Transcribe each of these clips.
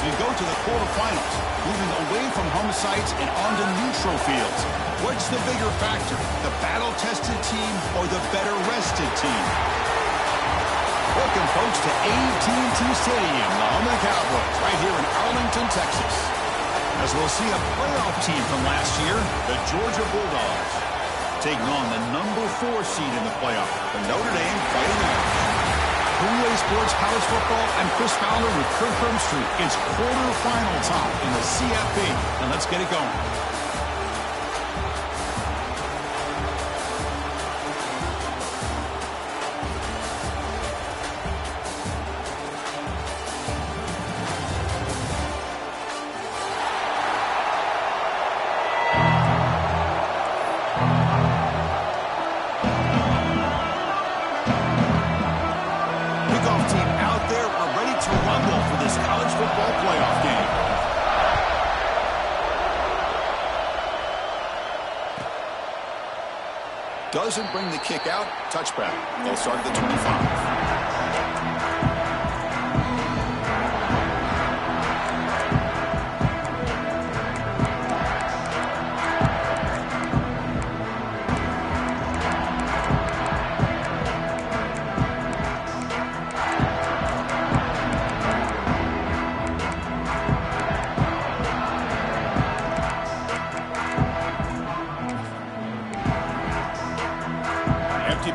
we go to the quarterfinals, moving away from home sites and onto neutral fields. What's the bigger factor, the battle-tested team or the better-rested team? Welcome, folks, to AT&T Stadium, the home of the Cowboys, right here in Arlington, Texas. As we'll see a playoff team from last year, the Georgia Bulldogs, taking on the #4 seed in the playoff, the Notre Dame Fighting Irish. Relay Sports College Football, I'm Chris Fowler with Kirk Herbstreit. It's quarterfinal time in the CFP, and let's get it going. Doesn't bring the kick out. Touchback. They'll start at the 25.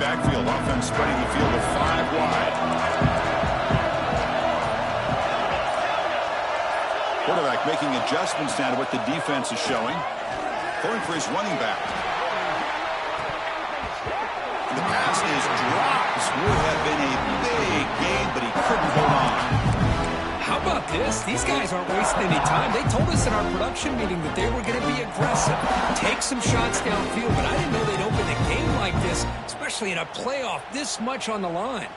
Backfield offense spreading the field with 5 wide. Quarterback making adjustments now to what the defense is showing. Going for his running back. And the pass is dropped. This would have been a big gain, but he couldn't hold on. How about this? These guys aren't wasting any time. They told us in our production meeting that they were going to be aggressive, take some shots downfield, but I didn't know they'd open the game like this, especially in a playoff, this much on the line.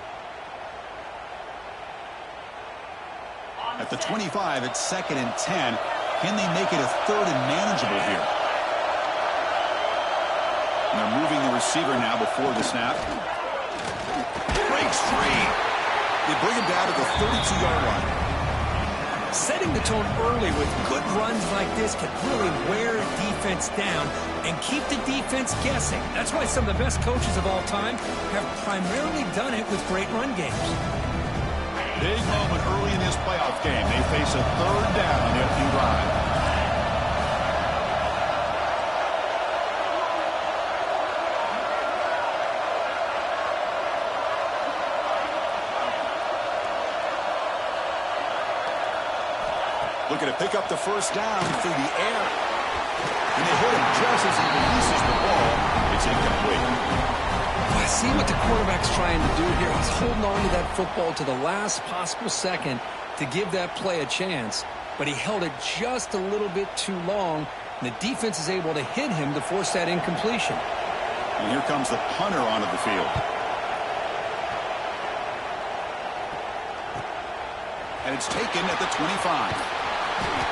At the 25, it's 2nd and 10. Can they make it a 3rd and manageable here? And they're moving the receiver now before the snap. Breaks free. They bring him down to the 32-yard line. Setting the tone early with good runs like this can really wear a defense down and keep the defense guessing. That's why some of the best coaches of all time have primarily done it with great run games. Big moment early in this playoff game. They face a 3rd down on the opening drive. Looking to pick up the 1st down through the air. And they hit him just as he releases the ball. It's incomplete. I see what the quarterback's trying to do here. He's holding on to that football to the last possible second to give that play a chance. But he held it just a little bit too long. And the defense is able to hit him to force that incompletion. And here comes the punter onto the field. And it's taken at the 25.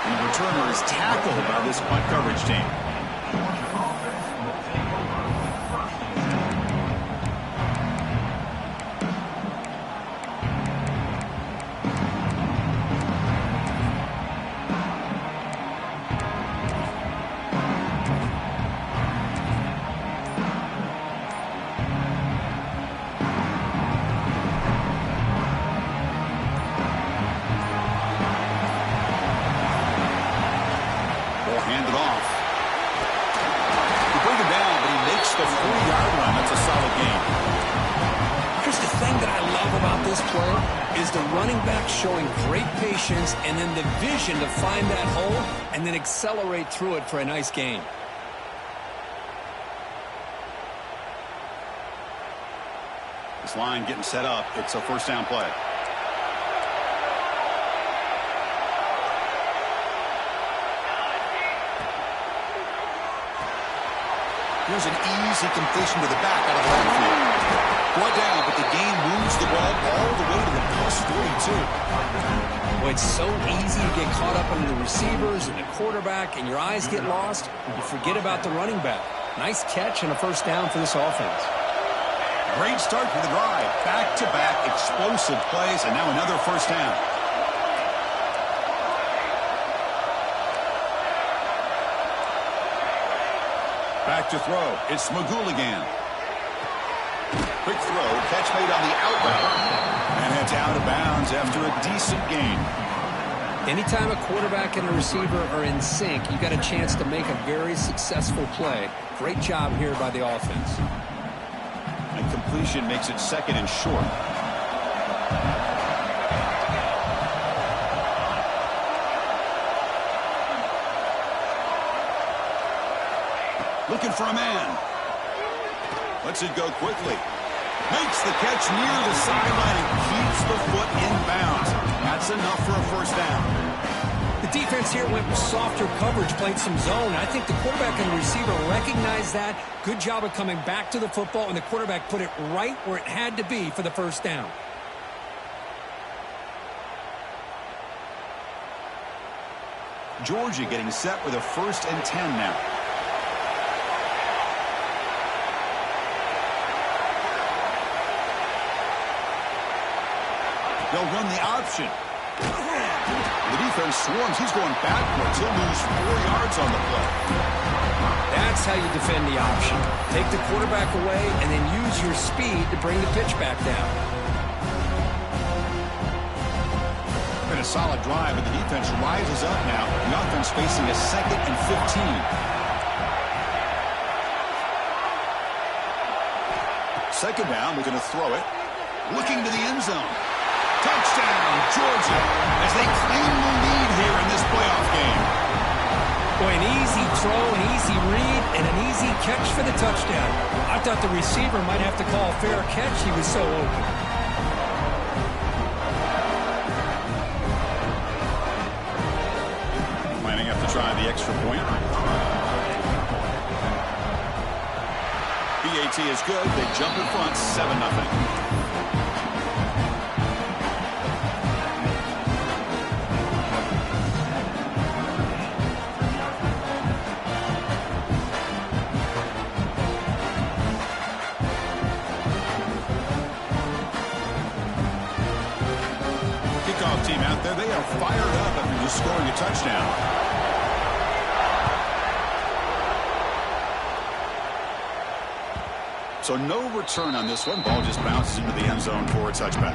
And the returner is tackled by this punt coverage team. The 40-yard line. That's a solid gain. Here's the thing that I love about this play is the running back showing great patience and then the vision to find that hole and then accelerate through it for a nice gain. This line getting set up. It's a 1st down play. Here's an easy completion to the back out of the backfield. Brought down, but the game moves the ball all the way to the +42. Well, it's so easy to get caught up under the receivers and the quarterback, and your eyes get lost. You forget about the running back. Nice catch and a 1st down for this offense. Great start for the drive. Back-to-back explosive plays, and now another 1st down. back to throw. It's Magouligan. Quick throw, catch made on the out route. And it's out of bounds after a decent gain. Anytime a quarterback and a receiver are in sync, you got a chance to make a very successful play. Great job here by the offense. And completion makes it 2nd and short. Looking for a man. Lets it go quickly. Makes the catch near the sideline and keeps the foot in bounds. That's enough for a first down. The defense here went with softer coverage, played some zone. I think the quarterback and the receiver recognized that. Good job of coming back to the football, and the quarterback put it right where it had to be for the first down. Georgia getting set with a 1st and 10 now. They'll run the option. The defense swarms. He's going backwards. He'll lose 4 yards on the play. That's how you defend the option. Take the quarterback away and then use your speed to bring the pitch back down. Been a solid drive, but the defense rises up now. The offense facing a 2nd and 15. 2nd down, looking to throw it. Looking to the end zone. Touchdown, Georgia, as they claim the lead here in this playoff game. Boy, an easy throw, an easy read, and an easy catch for the touchdown. I thought the receiver might have to call a fair catch. He was so open. Lining up to try the extra point. BAT is good. They jump in front, 7-0. Team out there, they are fired up after just scoring a touchdown. So no return on this one. Ball just bounces into the end zone for a touchback.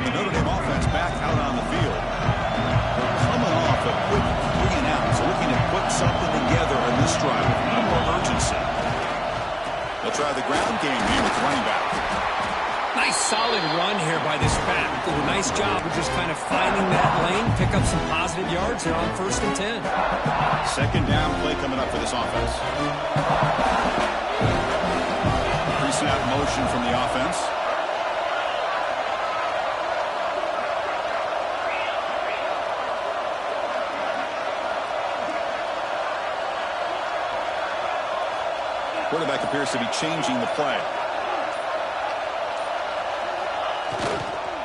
The Notre Dame offense back out on the field. They're coming off a quick 3 and out, so looking to put something together in this drive with no more urgency. They'll try the ground game here with running back. Nice solid run here by this back. Did a nice job of just kind of finding that lane, pick up some positive yards here on 1st and 10. 2nd down play coming up for this offense. Pre-snap motion from the offense. Quarterback appears to be changing the play.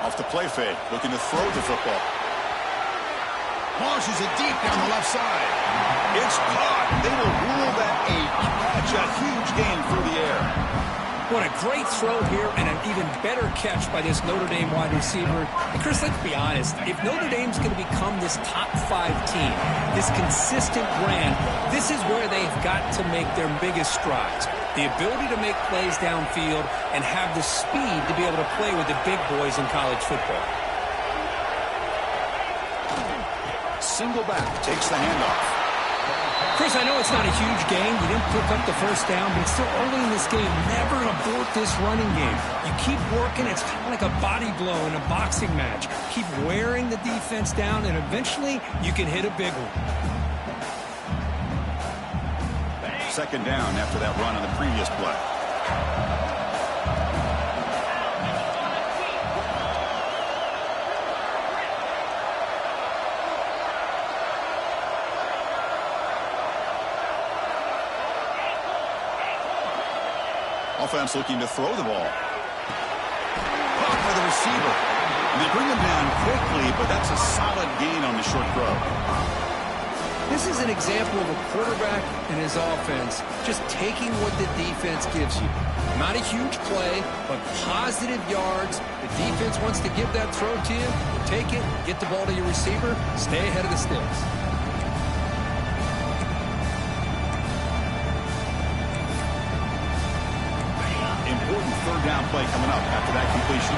Off the play fake, looking to throw the football. Launches it deep down the left side. It's caught. They will rule that a catch, a huge gain through the air. What a great throw here and an even better catch by this Notre Dame wide receiver. And Chris, let's be honest. If Notre Dame's going to become this top 5 team, this consistent brand, this is where they've got to make their biggest strides. The ability to make plays downfield and have the speed to be able to play with the big boys in college football. Single back, takes the handoff. Chris, I know it's not a huge game. You didn't pick up the first down, but it's still early in this game. Never abort this running game. You keep working. It's kind of like a body blow in a boxing match. Keep wearing the defense down, and eventually you can hit a big one. 2nd down after that run on the previous play. Offense looking to throw the ball. Caught by the receiver. And they bring him down quickly, but that's a solid gain on the short throw. This is an example of a quarterback and his offense just taking what the defense gives you. Not a huge play, but positive yards. The defense wants to give that throw to you. Take it, get the ball to your receiver, stay ahead of the sticks. Important third down play coming up after that completion.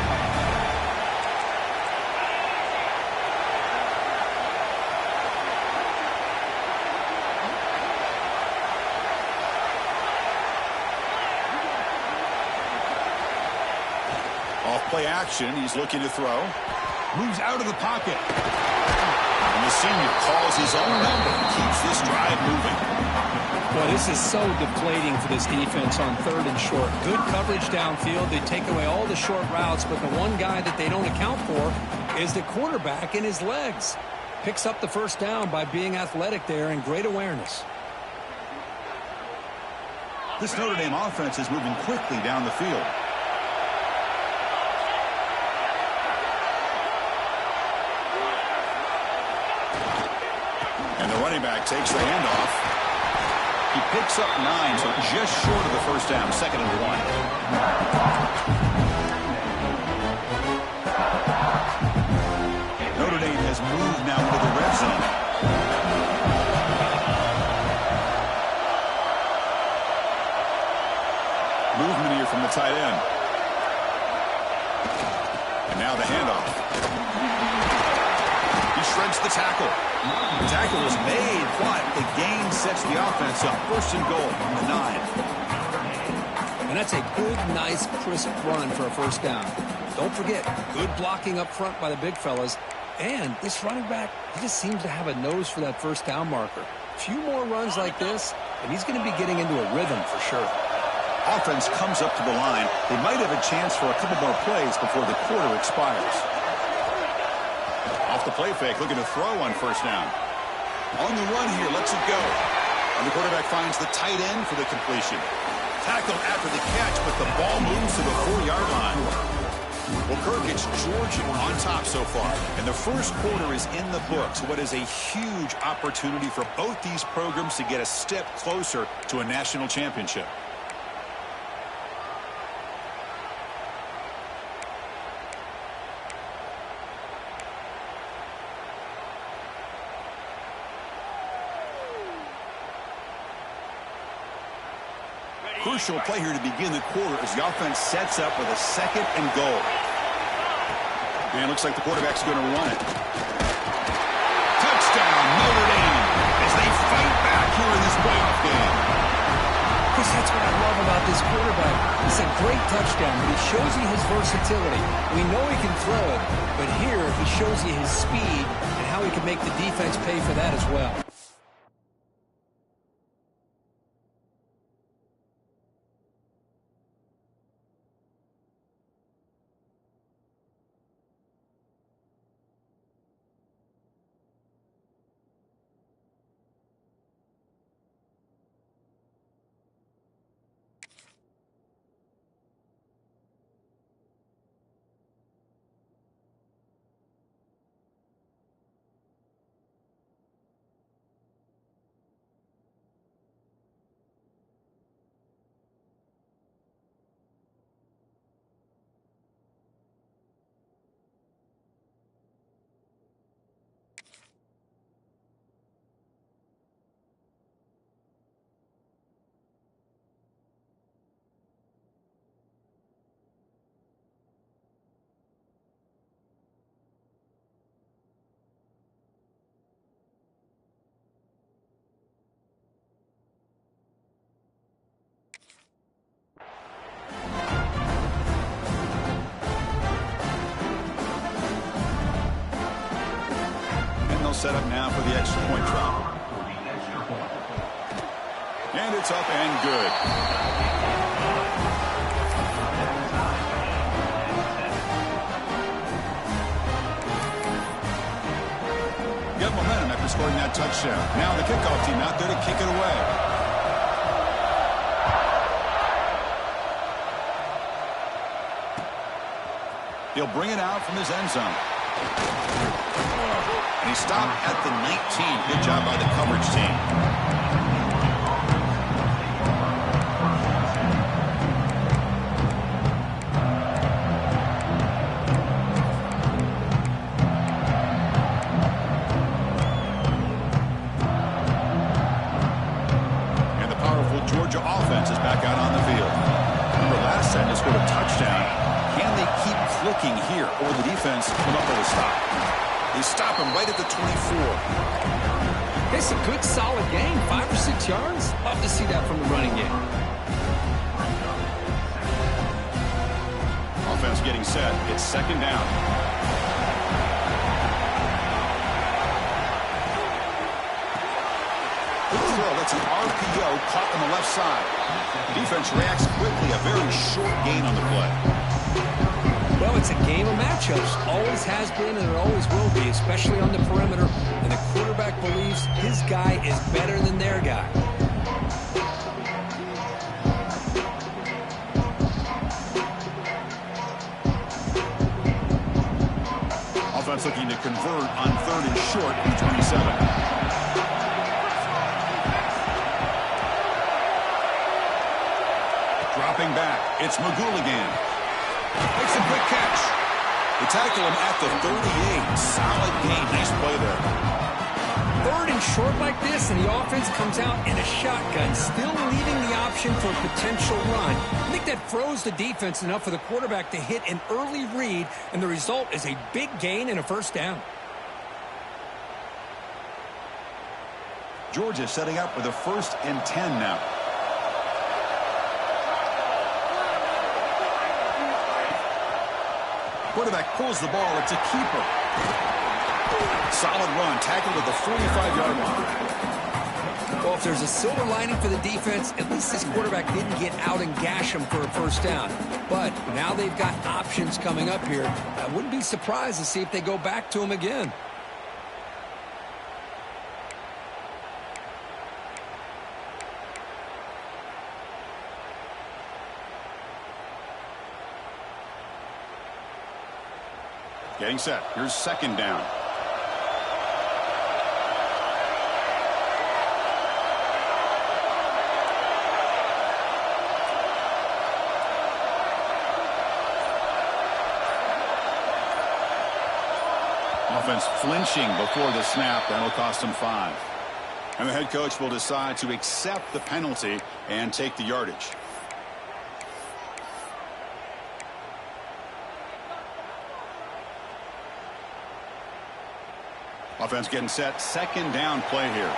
Play action. He's looking to throw. Moves out of the pocket. And the senior calls his own number and keeps this drive moving. Well, this is so deflating for this defense on third and short. Good coverage downfield. They take away all the short routes, but the one guy that they don't account for is the quarterback and his legs. Picks up the first down by being athletic there and great awareness. This Notre Dame offense is moving quickly down the field. And the running back takes the handoff. He picks up 9, so just short of the first down, 2nd and 1. Notre Dame has moved now into the red zone. Movement here from the tight end. And now the handoff. He shreds the tackle. The tackle was made, but the gain sets the offense up. 1st and goal from the 9. And that's a good, nice, crisp run for a first down. Don't forget, good blocking up front by the big fellas. And this running back, he just seems to have a nose for that first down marker. A few more runs like this, and he's going to be getting into a rhythm for sure. Offense comes up to the line. They might have a chance for a couple more plays before the quarter expires. Off the play fake, looking to throw on first down. On the run here, lets it go. And the quarterback finds the tight end for the completion. Tackled after the catch, but the ball moves to the 4-yard line. Well, Kirk, it's Georgia on top so far. And the first quarter is in the books. What is a huge opportunity for both these programs to get a step closer to a national championship. Crucial play here to begin the quarter as the offense sets up with a 2nd and goal. And it looks like the quarterback's going to run it. Touchdown, Notre Dame, as they fight back here in this playoff game. Chris, that's what I love about this quarterback. It's a great touchdown, but he shows you his versatility. We know he can throw it, but here he shows you his speed and how he can make the defense pay for that as well. Set up now for the extra point try. And it's up and good. Got momentum after scoring that touchdown. Now the kickoff team out there to kick it away. He'll bring it out from his end zone. And he stopped at the 19. Good job by the coverage team. And the powerful Georgia offense is back out on the field. Remember, last time they scored a touchdown. Can they keep clicking here, or the defense come up with a stop? They stop him right at the 24. It's a good, solid gain. 5 or 6 yards. Love to see that from the running game. Offense getting set. It's second down. Good throw. That's an RPO caught on the left side. The defense reacts quickly. A very short gain on the play. Well, it's a game of matchups. Always has been and it always will be, especially on the perimeter. And the quarterback believes his guy is better than their guy. Offense looking to convert on 3rd and short from 27. Dropping back. It's McGooligan. Makes a quick catch. They tackle him at the 38. Solid gain. Nice play there. 3rd and short like this, and the offense comes out in a shotgun, still leaving the option for a potential run. I think that froze the defense enough for the quarterback to hit an early read, and the result is a big gain and a first down. Georgia setting up with a 1st and 10 now. Quarterback pulls the ball. It's a keeper. Solid run. Tackled at the 45-yard line. Well, if there's a silver lining for the defense, at least this quarterback didn't get out and gash him for a first down. But now they've got options coming up here. I wouldn't be surprised to see if they go back to him again. Getting set. Here's second down. Offense flinching before the snap. That'll cost him 5. And the head coach will decide to accept the penalty and take the yardage. Offense getting set. Second down play here.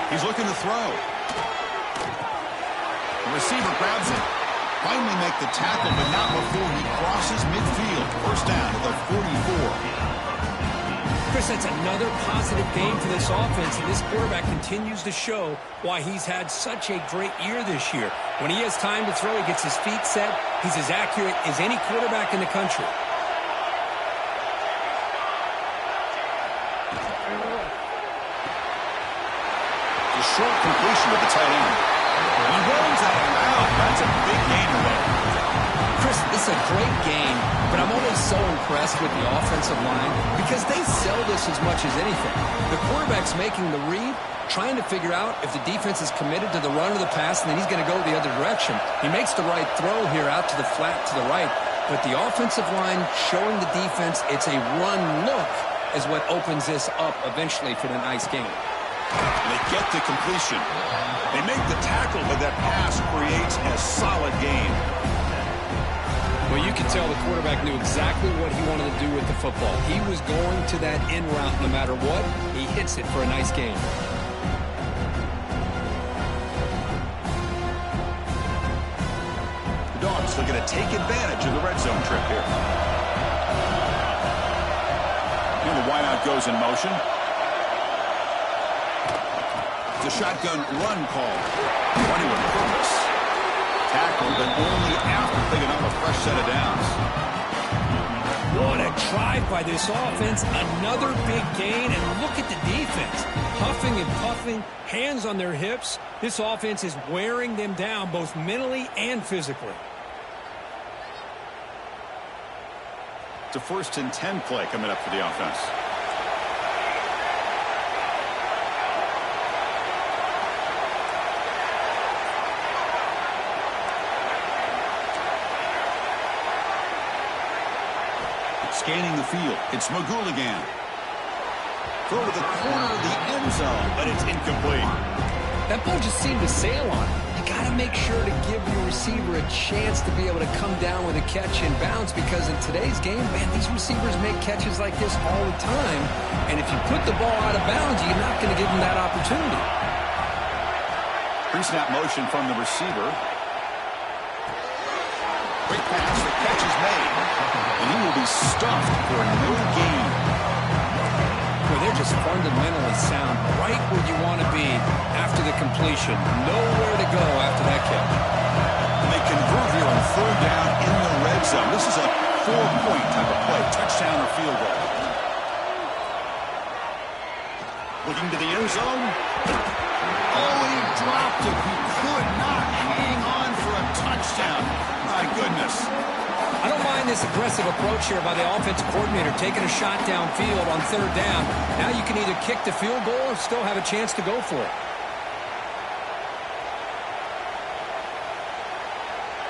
He's looking to throw. The receiver grabs it. Finally make the tackle, but not before he crosses midfield. First down at the 44. Chris, that's another positive game for this offense, and this quarterback continues to show why he's had such a great year this year. When he has time to throw, he gets his feet set. He's as accurate as any quarterback in the country. A short completion with the tight end. He runs out of bounds. That's a big gain today. Chris, this is a great game, but I'm always so impressed with the offensive line because they sell this as much as anything. The quarterback's making the read, trying to figure out if the defense is committed to the run or the pass, and then he's going to go the other direction. He makes the right throw here out to the flat to the right, but the offensive line showing the defense it's a run look is what opens this up eventually for the nice game. They get the completion. They make the tackle, but that pass creates a solid gain. Well, you can tell the quarterback knew exactly what he wanted to do with the football. He was going to that in route no matter what. He hits it for a nice gain. The Dogs looking to take advantage of the red zone trip here. And the wideout goes in motion. It's a shotgun run call. Running with purpose. Tackle, but only after picking up a fresh set of downs. What a drive by this offense. Another big gain, and look at the defense. Huffing and puffing, hands on their hips. This offense is wearing them down both mentally and physically. It's a 1st and 10 play coming up for the offense. Scanning the field. It's Magooligan. Throw to the corner of the end zone, but it's incomplete. That ball just seemed to sail on him. You got to make sure to give your receiver a chance to be able to come down with a catch and bounce, because in today's game, man, these receivers make catches like this all the time. And if you put the ball out of bounds, you're not going to give them that opportunity. Pre-snap motion from the receiver. Great pass. The catch is made. And he will be stuffed for no gain. Well, they're just fundamentally sound, right where you want to be after the completion. Nowhere to go after that catch. And they convert here on 3rd down in the red zone. This is a 4-point type of play. Touchdown or field goal. Looking to the end zone. Oh, he dropped it. He could not hang on for a touchdown. My goodness. I don't mind this aggressive approach here by the offensive coordinator, taking a shot downfield on 3rd down. Now you can either kick the field goal or still have a chance to go for it.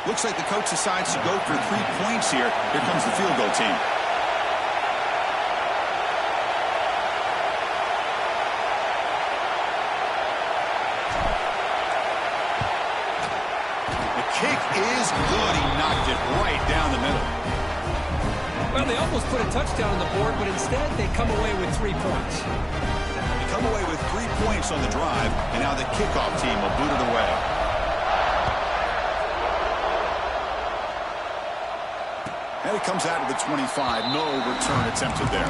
Looks like the coach decides to go for 3 points here. Here comes the field goal team. Kick is good. He knocked it right down the middle. Well, they almost put a touchdown on the board, but instead they come away with 3 points. They come away with 3 points on the drive, and now the kickoff team will boot it away. And it comes out of the 25. No return attempted there.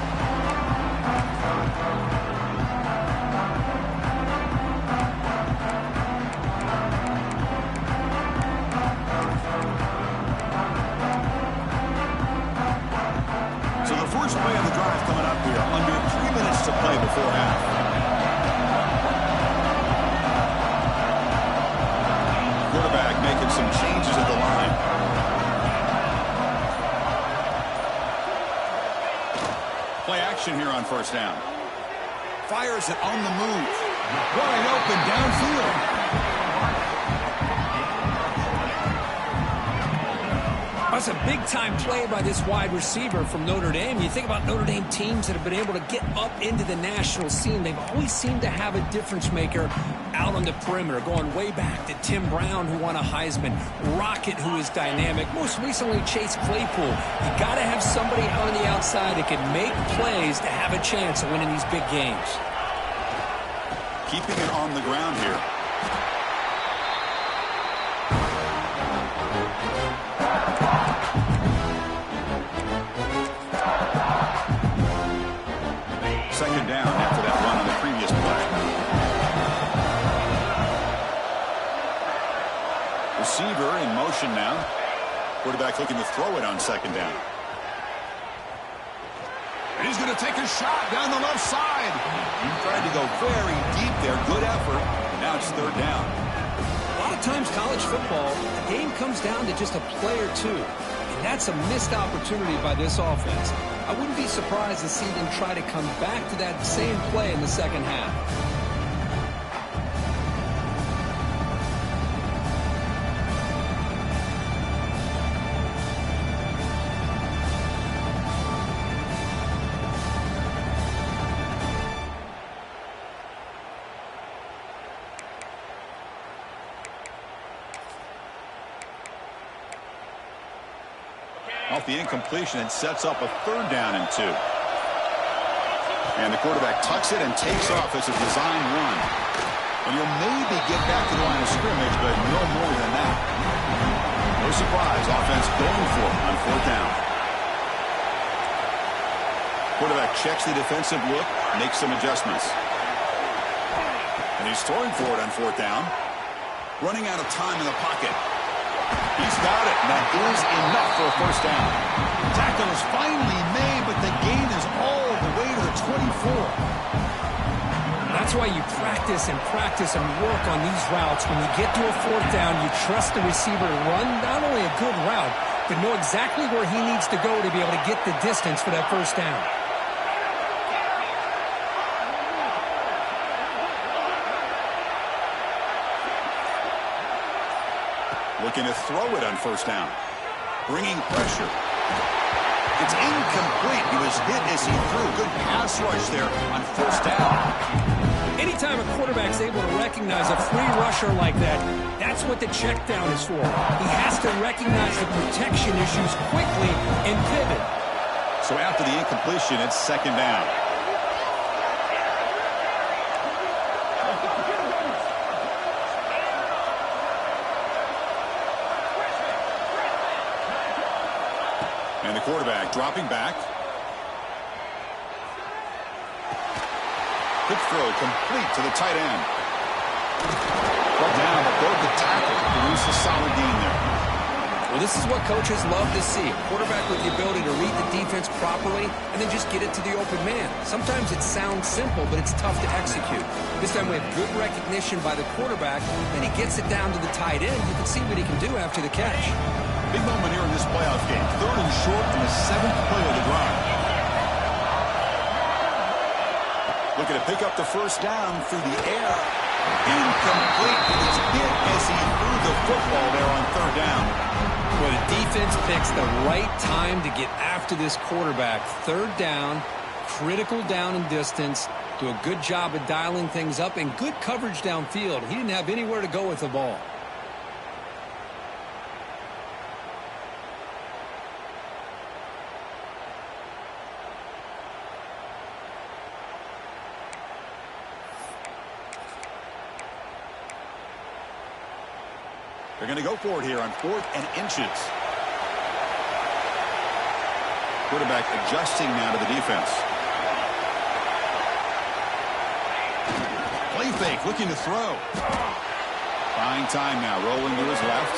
First play of the drive coming up here. Under 3 minutes to play before half. Quarterback making some changes at the line. Play action here on 1st down. Fires it on the move. Wide open downfield. That's a big-time play by this wide receiver from Notre Dame. You think about Notre Dame teams that have been able to get up into the national scene. They've always seemed to have a difference maker out on the perimeter, going way back to Tim Brown, who won a Heisman, Rocket, who is dynamic, most recently Chase Claypool. You got to have somebody on the outside that can make plays to have a chance of winning these big games. Keeping it on the ground here. Second down after that run on the previous play. Receiver in motion now. Quarterback looking to throw it on 2nd down. And he's going to take a shot down the left side. Trying to go very deep there. Good effort. And now it's 3rd down. A lot of times college football, the game comes down to just a play or two. And that's a missed opportunity by this offense. I wouldn't be surprised to see them try to come back to that same play in the 2nd half. Off the incompletion, it sets up a 3rd down and 2. And the quarterback tucks it and takes off as a design run. And he'll maybe get back to the line of scrimmage, but no more than that. No surprise, offense going for it on 4th down. Quarterback checks the defensive look, makes some adjustments. And he's throwing for it on 4th down. Running out of time in the pocket. He's got it, and that is enough for a 1st down. Tackle is finally made, but the gain is all the way to the 24. That's why you practice and work on these routes. When you get to a 4th down, you trust the receiver to run not only a good route, but know exactly where he needs to go to be able to get the distance for that first down. Looking to throw it on first down. Bringing pressure. It's incomplete. He was hit as he threw. Good pass rush there on first down. Anytime a quarterback's able to recognize a free rusher like that, that's what the check down is for. He has to recognize the protection issues quickly and pivot. So after the incompletion, it's second down. And the quarterback dropping back. Quick throw complete to the tight end. Brought down, but broke the tackle to produce a solid gain there. Well, this is what coaches love to see. A quarterback with the ability to read the defense properly and then just get it to the open man. Sometimes it sounds simple, but it's tough to execute. This time we have good recognition by the quarterback, and he gets it down to the tight end. You can see what he can do after the catch. Big moment here in this playoff game. 3rd and short on the 7th play of the drive. Looking to pick up the first down through the air. Incomplete. He was hit as he threw the football there on 3rd down. Well, the defense picks the right time to get after this quarterback. 3rd down, critical down and distance. Do a good job of dialing things up and good coverage downfield. He didn't have anywhere to go with the ball. They're going to go for it here on 4th and inches. Quarterback adjusting now to the defense. Play fake, looking to throw. Buying time now, rolling to his left.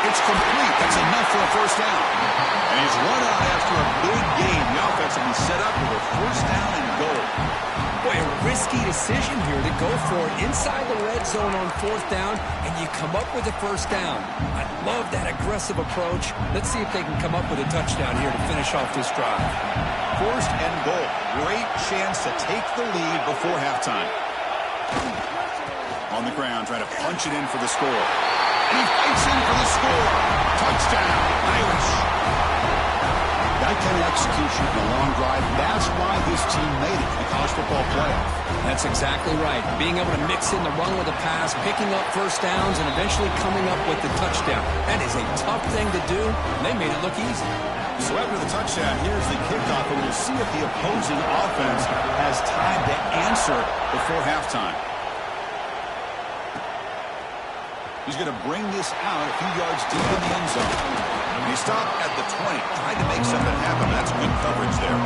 It's complete. That's enough for a first down. And he's run out after a big gain. The offense will be set up with a first down and goal. Boy, a risky decision here to go for it inside the red zone on 4th down, and you come up with a first down. I love that aggressive approach. Let's see if they can come up with a touchdown here to finish off this drive. 1st and goal. Great chance to take the lead before halftime. On the ground, trying to punch it in for the score. And he fights in for the score. Touchdown, Irish. That kind of execution in a long drive, that's why this team made it to the college football playoff. That's exactly right. Being able to mix in the run with the pass, picking up first downs, and eventually coming up with the touchdown. That is a tough thing to do, and they made it look easy. So after the touchdown, here's the kickoff, and we'll see if the opposing offense has time to answer before halftime. He's going to bring this out a few yards deep in the end zone. He stopped at the 20, tried to make something happen. That's good coverage there.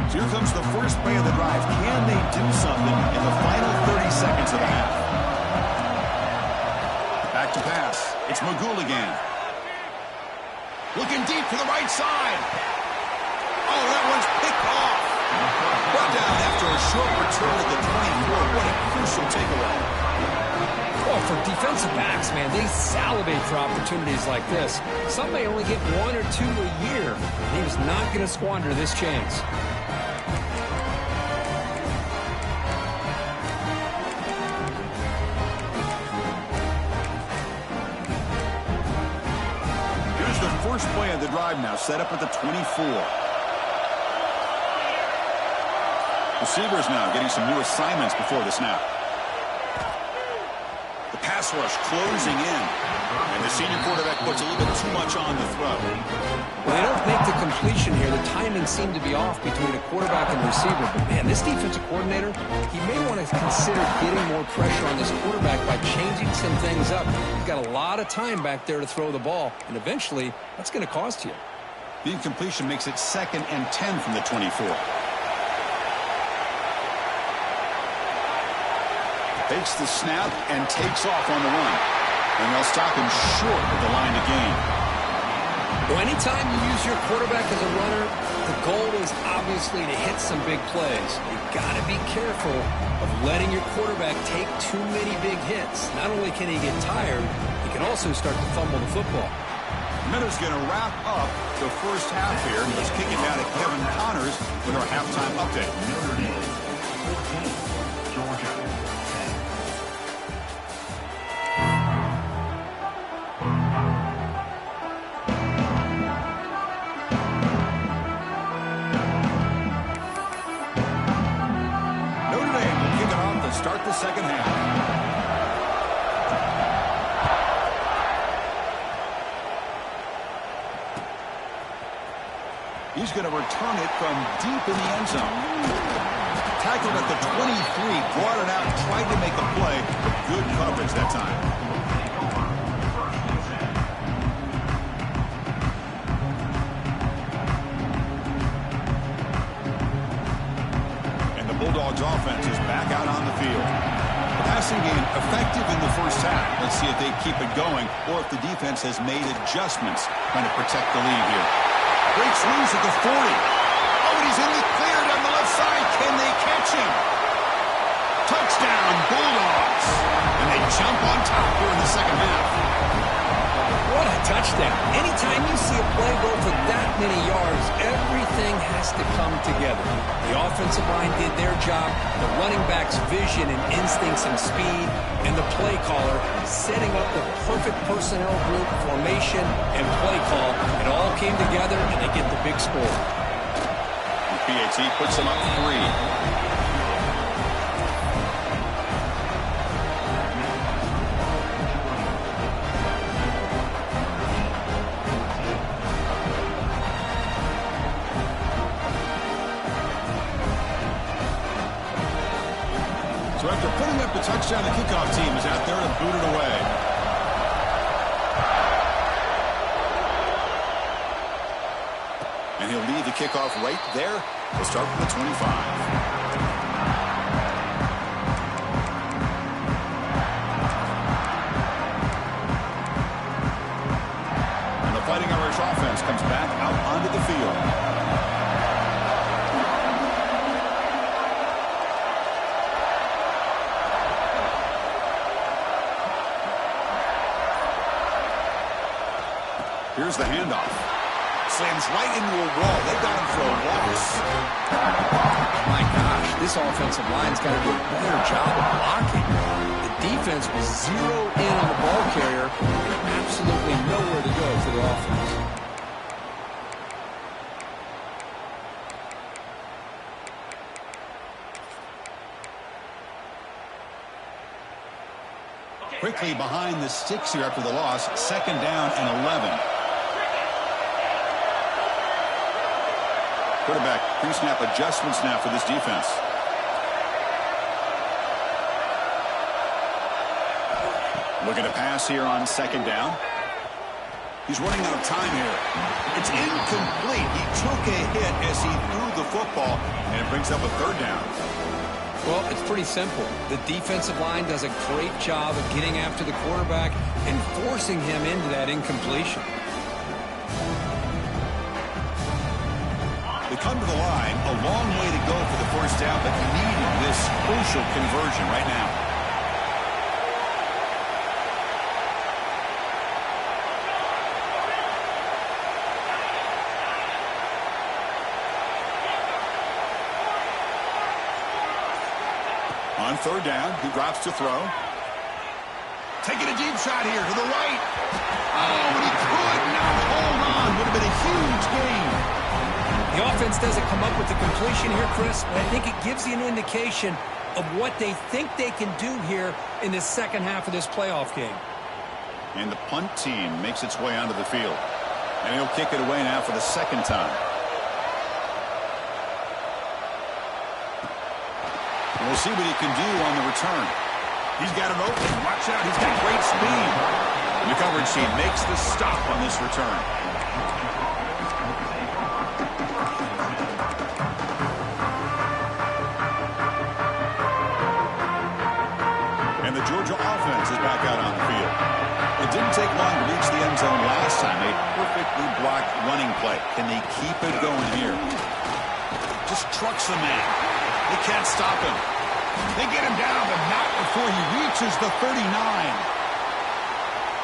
So here comes the first play of the drive. Can they do something in the final 30 seconds of the half? Back to pass. It's Magul again. Looking deep to the right side. Oh, that one's picked off. Brought down after a short return at the 24. What a crucial takeaway. Well, for defensive backs, man, they salivate for opportunities like this. Some may only get 1 or 2 a year. He was not going to squander this chance. First play of the drive now, set up at the 24. Receivers now getting some new assignments before the snap. The pass rush closing in. And the senior quarterback puts a little bit too much on the throw. Well, they don't make the completion here. The timing seemed to be off between a quarterback and receiver. But, man, this defensive coordinator, he may want to consider getting more pressure on this quarterback by changing some things up. You've got a lot of time back there to throw the ball, and eventually that's going to cost you. The incompletion makes it 2nd and 10 from the 24. Takes the snap and takes off on the run. And they'll stop him short of the line to gain. Well, anytime you use your quarterback as a runner, the goal is obviously to hit some big plays. You've got to be careful of letting your quarterback take too many big hits. Not only can he get tired, he can also start to fumble the football. Minuta's going to wrap up the first half here. Let's kick it down to Kevin Connors with our halftime update. Notre Dame 14, Georgia 10. Start the second half. He's going to return it from deep in the end zone. Tackled at the 23, brought it out, tried to make a play, but good coverage that time. And the Bulldogs offense is back out on the field. Passing game effective in the first half. Let's see if they keep it going or if the defense has made adjustments trying to protect the lead here. Breaks loose at the 40. Oh, and he's in the clear down the left side. Can they catch him? Touchdown, Bulldogs. And they jump on top here in the second half. What a touchdown. Anytime you see a play go for that many yards, everything has to come together. The offensive line did their job, the running back's vision and instincts and speed, and the play caller setting up the perfect personnel group, formation, and play call. It all came together, and they get the big score. The PAT puts them up 3. So after putting up the touchdown, the kickoff team is out there to boot it away. And he'll lead the kickoff right there. We'll start from the 25. And the Fighting Irish offense comes back out onto the field. Here's the handoff. Slams right into a wall. They got him for a loss. My gosh, this offensive line's got to do a better job of blocking. The defense was zeroed in on the ball carrier and absolutely nowhere to go for the offense. Quickly behind the sticks here after the loss. Second down and 11. Quarterback pre-snap adjustments now for this defense. Looking to pass here on second down. He's running out of time here. It's incomplete. He took a hit as he threw the football, and it brings up a third down. Well, it's pretty simple. The defensive line does a great job of getting after the quarterback and forcing him into that incompletion. They come to the line, a long way to go for the first down, but needing this crucial conversion right now. On third down, he drops to throw. Taking a deep shot here to the right. Oh, and he could not hold on. Would have been a huge gain. The offense doesn't come up with the completion here, Chris, but I think it gives you an indication of what they think they can do here in the second half of this playoff game. And the punt team makes its way onto the field. And he'll kick it away now for the second time. And we'll see what he can do on the return. He's got it open. Watch out. He's got great speed. And the coverage team makes the stop on this return. And the Georgia offense is back out on the field. unorthodox running play. Can they keep it going here? Just trucks the man. They can't stop him. They get him down, but not before he reaches the 39.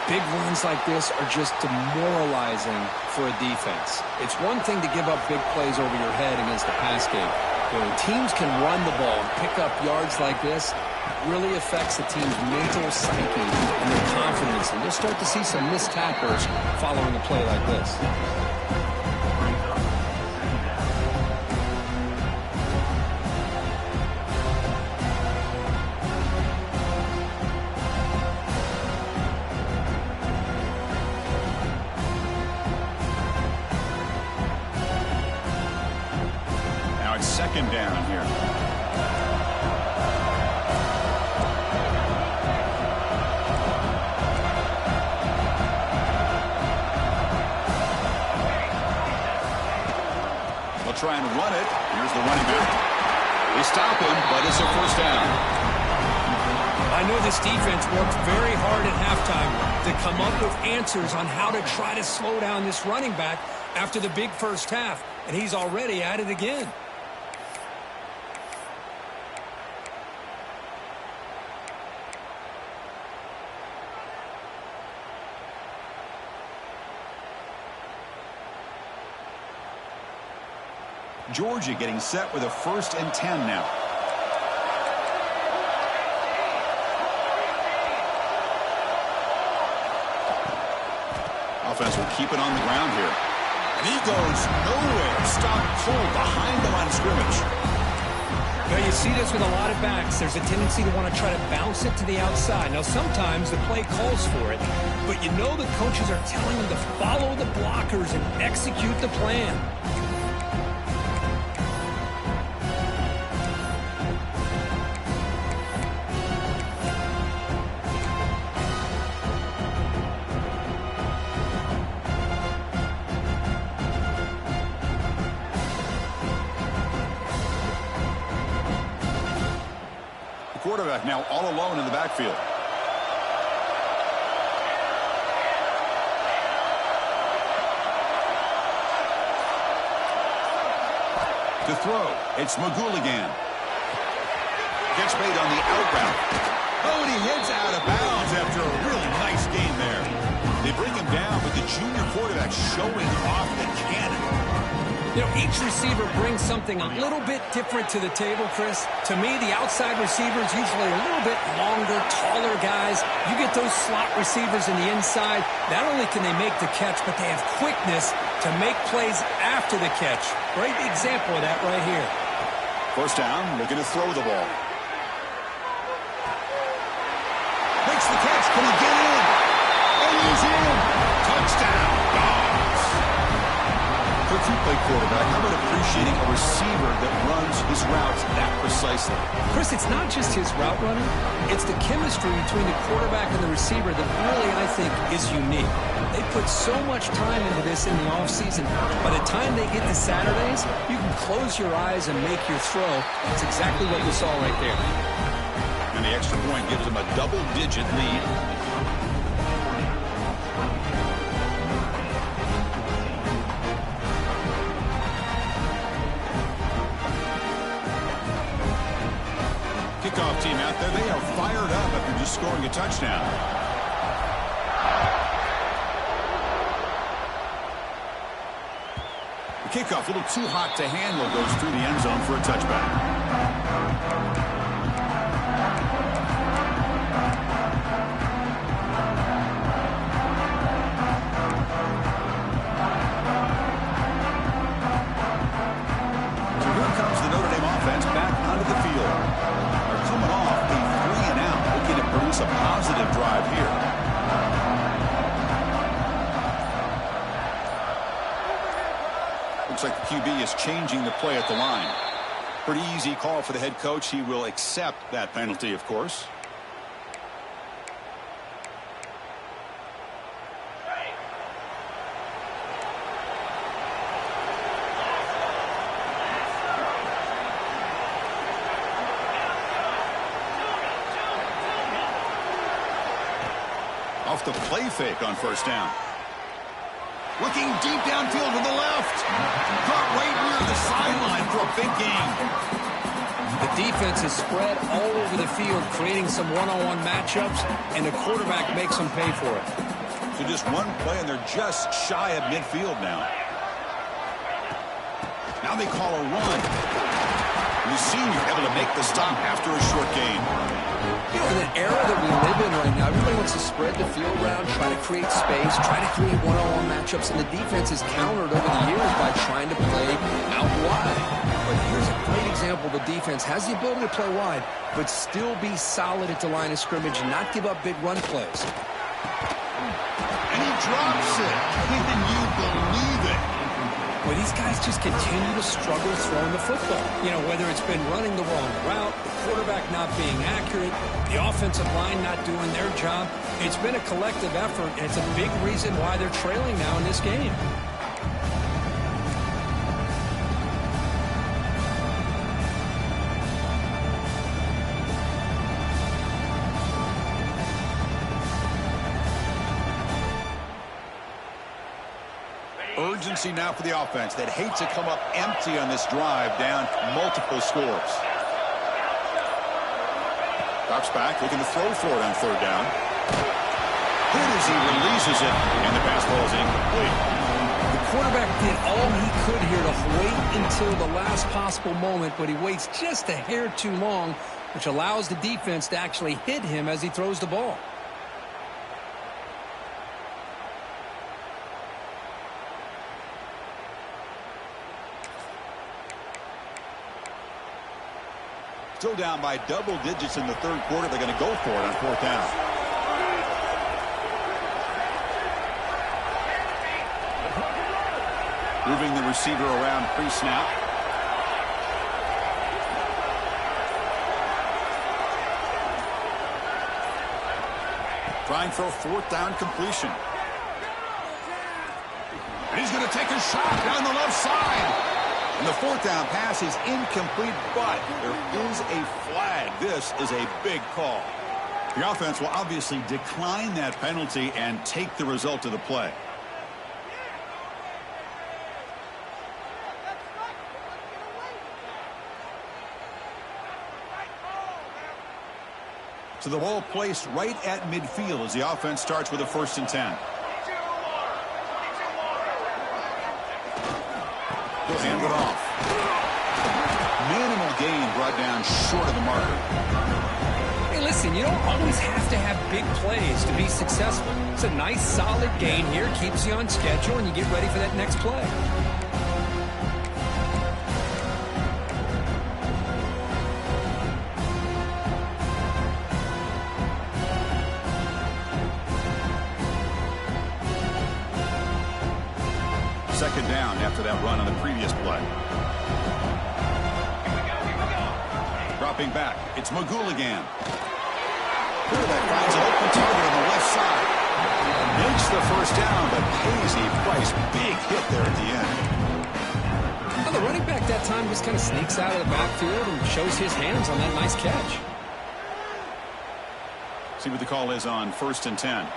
Big runs like this are just demoralizing for a defense. It's one thing to give up big plays over your head against the pass game. But when teams can run the ball and pick up yards like this, it really affects the team's mental psyche and their confidence. And you'll start to see some missed tackles following a play like this. Second down here. They'll try and run it. Here's the running back. They stop him, but it's a first down. I know this defense worked very hard at halftime to come up with answers on how to try to slow down this running back after the big first half, and he's already at it again. Georgia getting set with a 1st and 10 now. Offense will keep it on the ground here. And he goes nowhere. Stop cold behind the line of scrimmage. Now you see this with a lot of backs. There's a tendency to want to try to bounce it to the outside. Now sometimes the play calls for it, but you know the coaches are telling them to follow the blockers and execute the plan. Quarterback now all alone in the backfield. To throw, it's Magouligan. Gets made on the out route. Oh, and he heads out of bounds after a really nice game there. They bring him down, but the junior quarterback showing off the cannon. You know, each receiver brings something a little bit different to the table, Chris. To me, the outside receivers usually a little bit longer, taller guys. You get those slot receivers in the inside. Not only can they make the catch, but they have quickness to make plays after the catch. Great example of that right here. First down, looking to throw the ball. Makes the catch. Can he get in? And he's in. Touchdown, Dogs. Coach, you play quarterback. How about appreciating a receiver that runs his routes that precisely? Chris, it's not just his route running. It's the chemistry between the quarterback and the receiver that really, I think, is unique. They put so much time into this in the offseason. By the time they get to Saturdays, you can close your eyes and make your throw. That's exactly what you saw right there. And the extra point gives them a double-digit lead. Kickoff team out there, they are fired up after just scoring a touchdown. The kickoff, a little too hot to handle, goes through the end zone for a touchback. So here comes the Notre Dame offense back onto the field. They're coming off a 3-and-out, looking to produce a positive drive here. Looks like the QB is changing the play at the line. Pretty easy call for the head coach. He will accept that penalty, of course. Off the play fake on first down. Looking deep downfield to the left. Caught right near the sideline for a big gain. The defense is spread all over the field, creating some one-on-one matchups, and the quarterback makes them pay for it. So just one play, and they're just shy of midfield now. Now they call a run. And the senior able to make the stop after a short gain. You know, in an era that we live in right now, everybody wants to spread the field around, try to create space, try to create one-on-one matchups, and the defense is countered over the years by trying to play out wide. But here's a great example. The defense has the ability to play wide, but still be solid at the line of scrimmage and not give up big run plays. And he drops it. Can you believe it? Well, these guys just continue to struggle throwing the football. You know, whether it's been running the wrong route, the quarterback not being accurate, the offensive line not doing their job. It's been a collective effort, and it's a big reason why they're trailing now in this game. Urgency now for the offense that hates to come up empty on this drive, down multiple scores. Drops back, looking to throw for it on third down. Good as he releases it, and the pass ball is incomplete. The quarterback did all he could here to wait until the last possible moment, but he waits just a hair too long, which allows the defense to actually hit him as he throws the ball. Still down by double digits in the third quarter. They're going to go for it on fourth down. Moving the receiver around pre-snap. Trying for a fourth down completion. And he's going to take a shot down the left side. And the fourth down pass is incomplete, but there is a flag. This is a big call. The offense will obviously decline that penalty and take the result of the play. So the ball placed right at midfield as the offense starts with a 1st and 10. He'll hand it off. Minimal gain brought down short of the marker. Hey, listen, you don't always have to have big plays to be successful. It's a nice, solid gain here, keeps you on schedule, and you get ready for that next play. Second down after that run on the previous play. Dropping back, it's Magouligan. Quarterback finds an open target on the left side. Makes the first down, but pays a price. Big hit there at the end. Well, the running back that time just kind of sneaks out of the backfield and shows his hands on that nice catch. See what the call is on 1st and 10.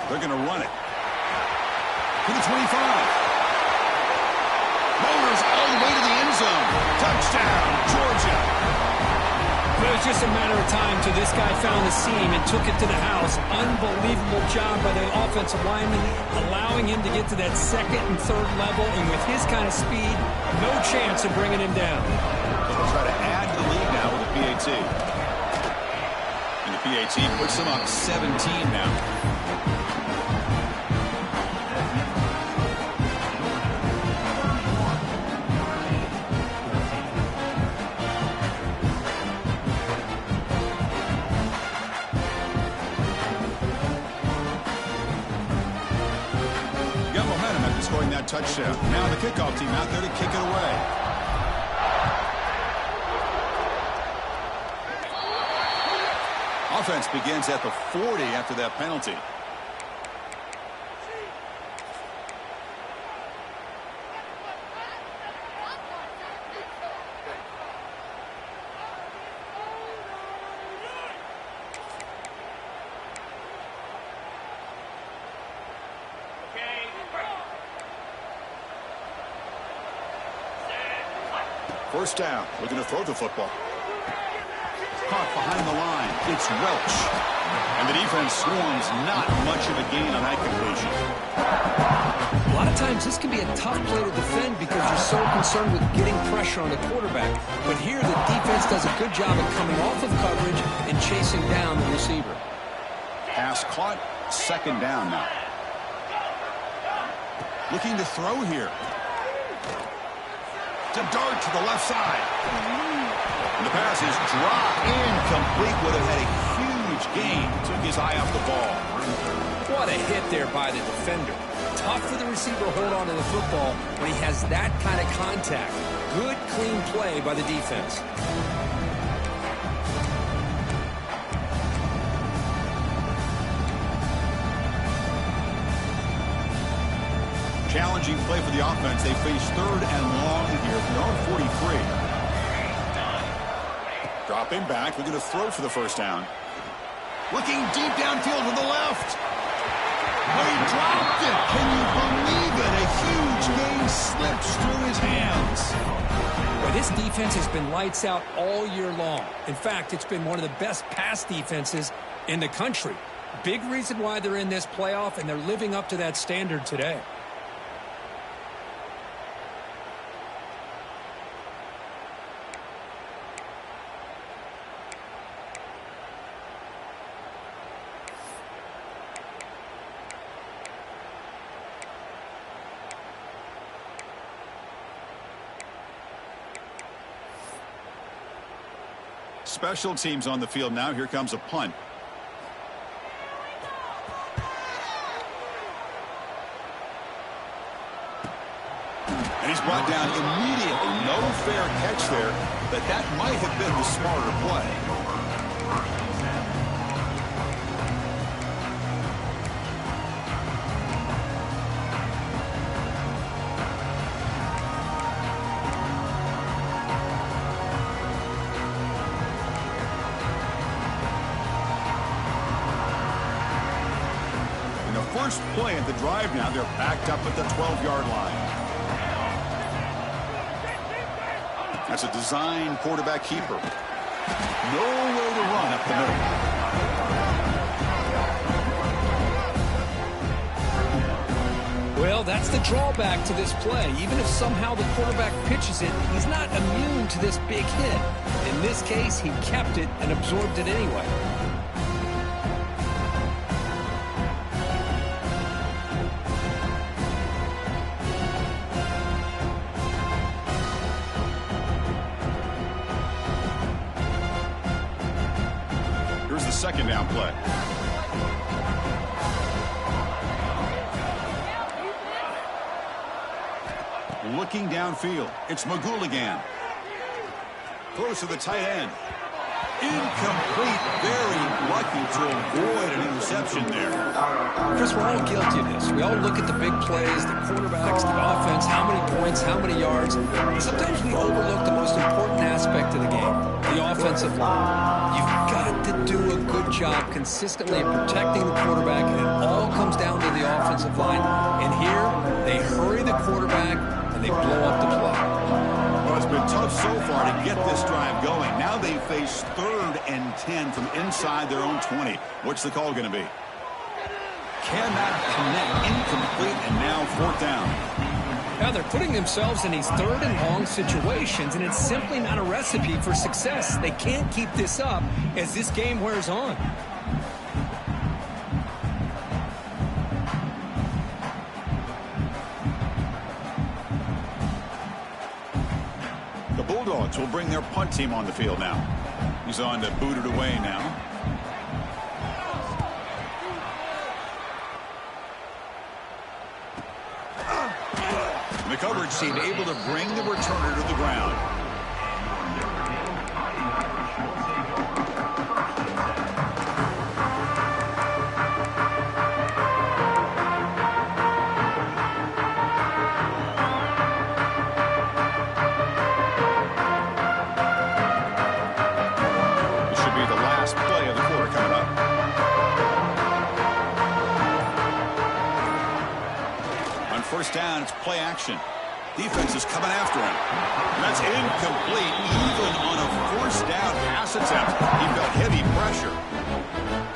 They're going to run it. To the 25. Mowers all the way to the end zone. Touchdown, Georgia. It was just a matter of time till this guy found the seam and took it to the house. Unbelievable job by the offensive lineman, allowing him to get to that second and third level. And with his kind of speed, no chance of bringing him down. They'll try to add to the lead now with the PAT. And the PAT puts them up 17 now. Scoring that touchdown. Now the kickoff team out there to kick it away. Offense begins at the 40 after that penalty. First down. Looking to throw the football. Caught behind the line. It's Welch. And the defense swarms. Not much of a gain on that completion. A lot of times this can be a tough play to defend because you're so concerned with getting pressure on the quarterback. But here the defense does a good job of coming off of coverage and chasing down the receiver. Pass caught. Second down now. Looking to throw here. To dart to the left side. And the pass is dropped. Incomplete. Would have had a huge gain. Took his eye off the ball. What a hit there by the defender. Tough for the receiver to hold on to the football when he has that kind of contact. Good, clean play by the defense. Challenging play for the offense. They face third and long here from their own 43. Dropping back. Looking to throw for the first down. Looking deep downfield to the left. But he dropped it. Can you believe it? A huge gain slips through his hands. Well, this defense has been lights out all year long. In fact, it's been one of the best pass defenses in the country. Big reason why they're in this playoff, and they're living up to that standard today. Special teams on the field now. Here comes a punt. And he's brought down immediately. No fair catch there, but that might have been the smarter play. First play at the drive now. They're backed up at the 12-yard line. That's a design quarterback keeper. Nowhere to run up the middle. Well, that's the drawback to this play. Even if somehow the quarterback pitches it, he's not immune to this big hit. In this case, he kept it and absorbed it anyway. Second down play. Looking downfield. It's McGooligan. Throws to the tight end. Incomplete. Very lucky to avoid an interception there. Chris, we're all guilty of this. We all look at the big plays, the quarterbacks, the offense, how many points, how many yards. Sometimes we overlook the most important aspect of the game, the offensive line. You've got to do a good job consistently protecting the quarterback, and it all comes down to the offensive line. And here, they hurry the quarterback, and they blow up the play. Well, it's been tough so far to get this drive going. Now they face 3rd and 10 from inside their own 20. What's the call going to be? Cannot connect. Incomplete, and now 4th down. Now they're putting themselves in these 3rd and long situations, and it's simply not a recipe for success. They can't keep this up as this game wears on. The Bulldogs will bring their punt team on the field now. He's on to boot it away now. The coverage team able to bring the returner to the ground. This should be the last play of the quarter coming up. On first down, it's play action. Defense is coming after him. And that's incomplete, even on a forced down pass attempt. He felt heavy pressure.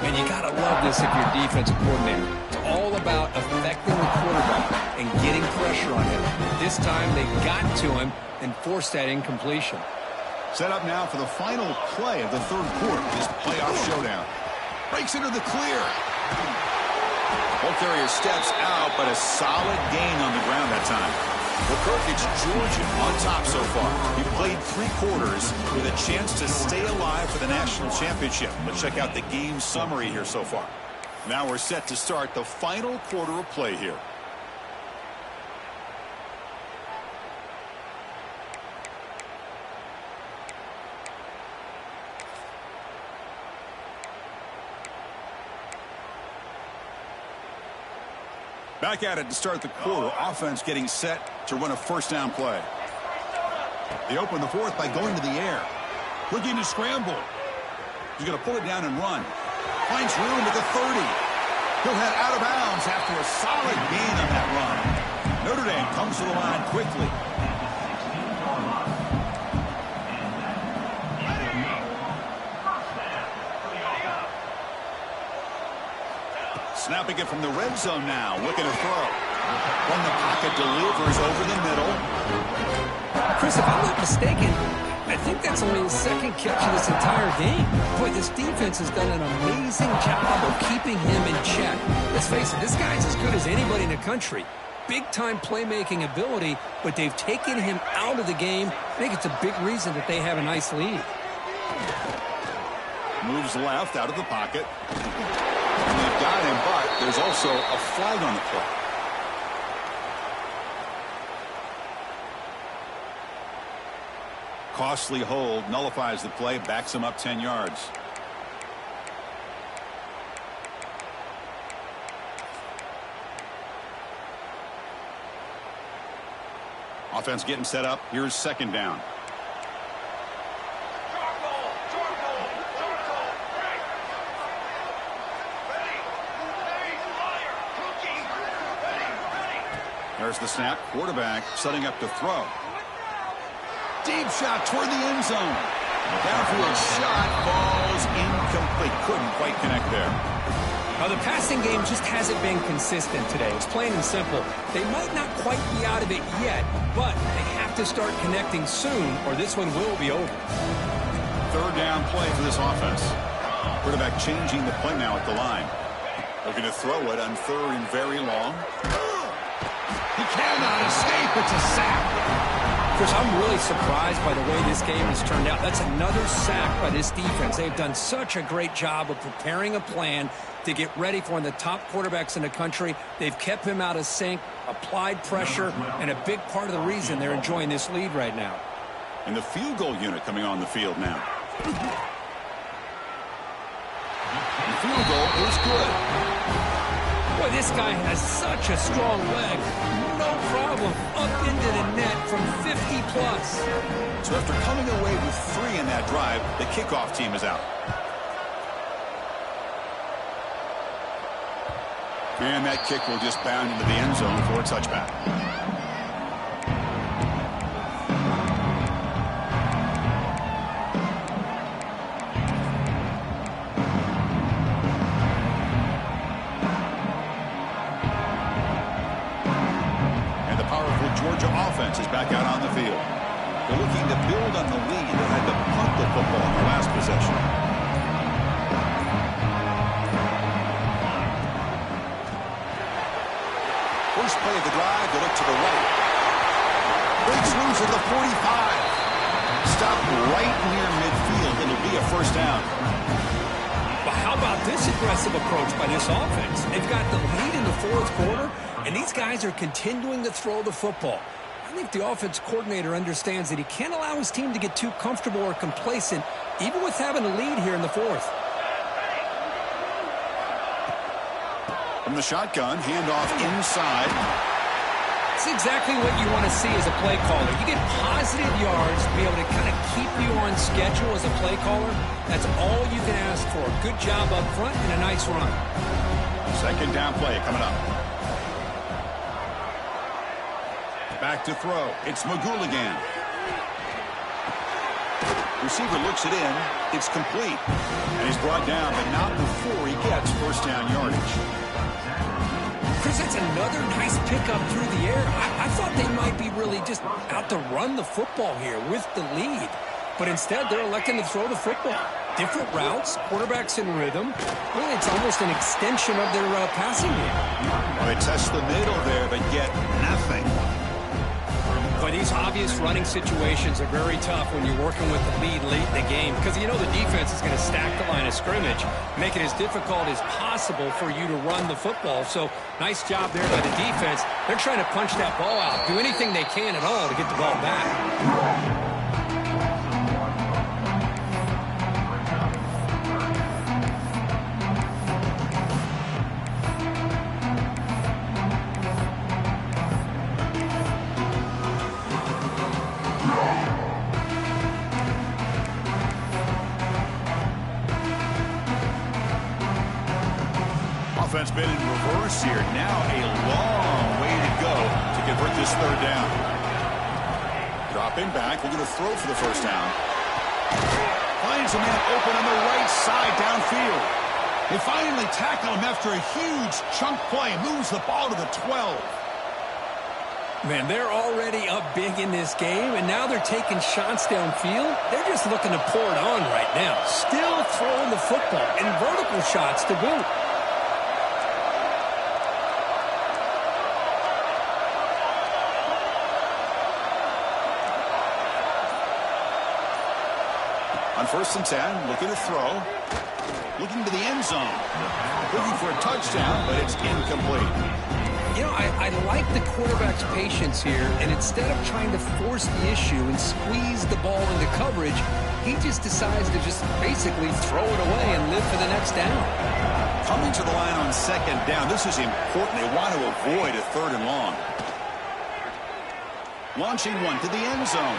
And you got to love this if you're a defensive coordinator. It's all about affecting the quarterback and getting pressure on him. This time they got to him and forced that incompletion. Set up now for the final play of the third quarter, this playoff showdown. Breaks into the clear. Ball carrier steps out, but a solid gain on the ground that time. Well, Kirk, it's Georgia on top so far. He played 3 quarters with a chance to stay alive for the national championship. Let's check out the game summary here so far. Now we're set to start the final quarter of play here. Back at it to start the quarter. Offense getting set to run a first down play. They open the fourth by going to the air. Looking to scramble. He's going to pull it down and run. Finds room at the 30. He'll head out of bounds after a solid gain on that run. Notre Dame comes to the line quickly. Snapping it from the red zone now. Looking to throw. When the pocket delivers over the middle. Chris, if I'm not mistaken, I think that's only his second catch of this entire game. Boy, this defense has done an amazing job of keeping him in check. Let's face it, this guy's as good as anybody in the country. Big-time playmaking ability, but they've taken him out of the game. I think it's a big reason that they have a nice lead. Moves left out of the pocket. And they've got him, but there's also a flag on the play. Costly hold, nullifies the play, backs him up 10 yards. Offense getting set up. Here's second down. There's the snap. Quarterback setting up to throw. Deep shot toward the end zone. Downfield shot falls incomplete. Couldn't quite connect there. Now, the passing game just hasn't been consistent today. It's plain and simple. They might not quite be out of it yet, but they have to start connecting soon or this one will be over. Third down play for this offense. Quarterback changing the play now at the line. Looking to throw it on third and very long. He cannot escape. It's a sack. Chris, I'm really surprised by the way this game has turned out. That's another sack by this defense. They've done such a great job of preparing a plan to get ready for one of the top quarterbacks in the country. They've kept him out of sync, applied pressure, and a big part of the reason they're enjoying this lead right now. And the field goal unit coming on the field now. The field goal is good. Boy, this guy has such a strong leg. No problem up into the net from 50-plus. So after coming away with 3 in that drive, the kickoff team is out. And that kick will just bound into the end zone for a touchback. Georgia offense is back out on the field. They're looking to build on the lead. They had to punt the football in their last possession. First play of the drive, they look to the right. Breaks loose at the 45. Stop right near midfield. It'll be a first down. But how about this aggressive approach by this offense? They've got the lead in the fourth quarter, and these guys are continuing to throw the football. I think the offense coordinator understands that he can't allow his team to get too comfortable or complacent, even with having a lead here in the fourth. From the shotgun, handoff inside. That's exactly what you want to see as a play caller. You get positive yards to be able to kind of keep you on schedule as a play caller. That's all you can ask for. Good job up front and a nice run. Second down play coming up. Back to throw. It's Magouligan. Receiver looks it in. It's complete. And he's brought down, but not before he gets first down yardage. Chris, that's another nice pickup through the air. I thought they might be really just out to run the football here with the lead. But instead, they're electing to throw the football. Different routes, quarterbacks in rhythm. Really, it's almost an extension of their passing game. Well, they test the middle there, but get nothing. But these obvious running situations are very tough when you're working with the lead late in the game because you know the defense is going to stack the line of scrimmage, make it as difficult as possible for you to run the football. So nice job there by the defense. They're trying to punch that ball out, do anything they can at all to get the ball back. Offense been in reverse here. Now a long way to go to convert this third down. Dropping back, looking to throw for the first down. Finds a man open on the right side downfield. They finally tackle him after a huge chunk play. Moves the ball to the 12. Man, they're already up big in this game, and now they're taking shots downfield. They're just looking to pour it on right now. Still throwing the football, and vertical shots to boot. On 1st and 10, looking to throw. Looking to the end zone. Looking for a touchdown, but it's incomplete. You know, I like the quarterback's patience here, and instead of trying to force the issue and squeeze the ball into coverage, he just decides to just basically throw it away and live for the next down. Coming to the line on 2nd down, this is important. They want to avoid a 3rd and long. Launching one to the end zone.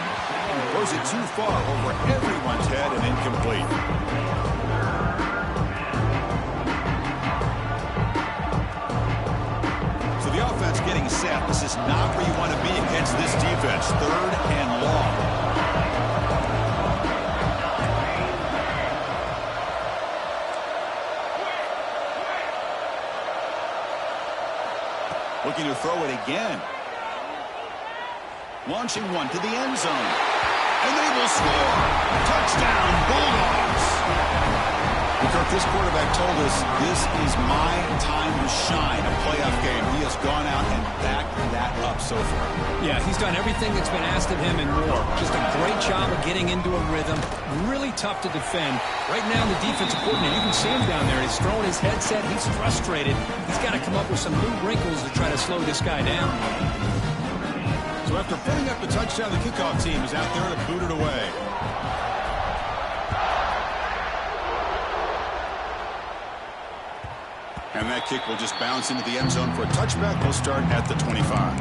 Throws it too far over everyone's head and incomplete. So the offense getting set. This is not where you want to be against this defense. 3rd and long. Looking to throw it again. Launching one to the end zone. And they will score. Touchdown, Bulldogs. Kirk, this quarterback told us this is my time to shine, a playoff game. He has gone out and backed that up so far. Yeah, he's done everything that's been asked of him and more. Just a great job of getting into a rhythm. Really tough to defend. Right now, the defensive coordinator, you can see him down there. He's throwing his headset. He's frustrated. He's got to come up with some new wrinkles to try to slow this guy down. So after putting up the touchdown, the kickoff team is out there to boot it away. And that kick will just bounce into the end zone for a touchback. We'll start at the 25.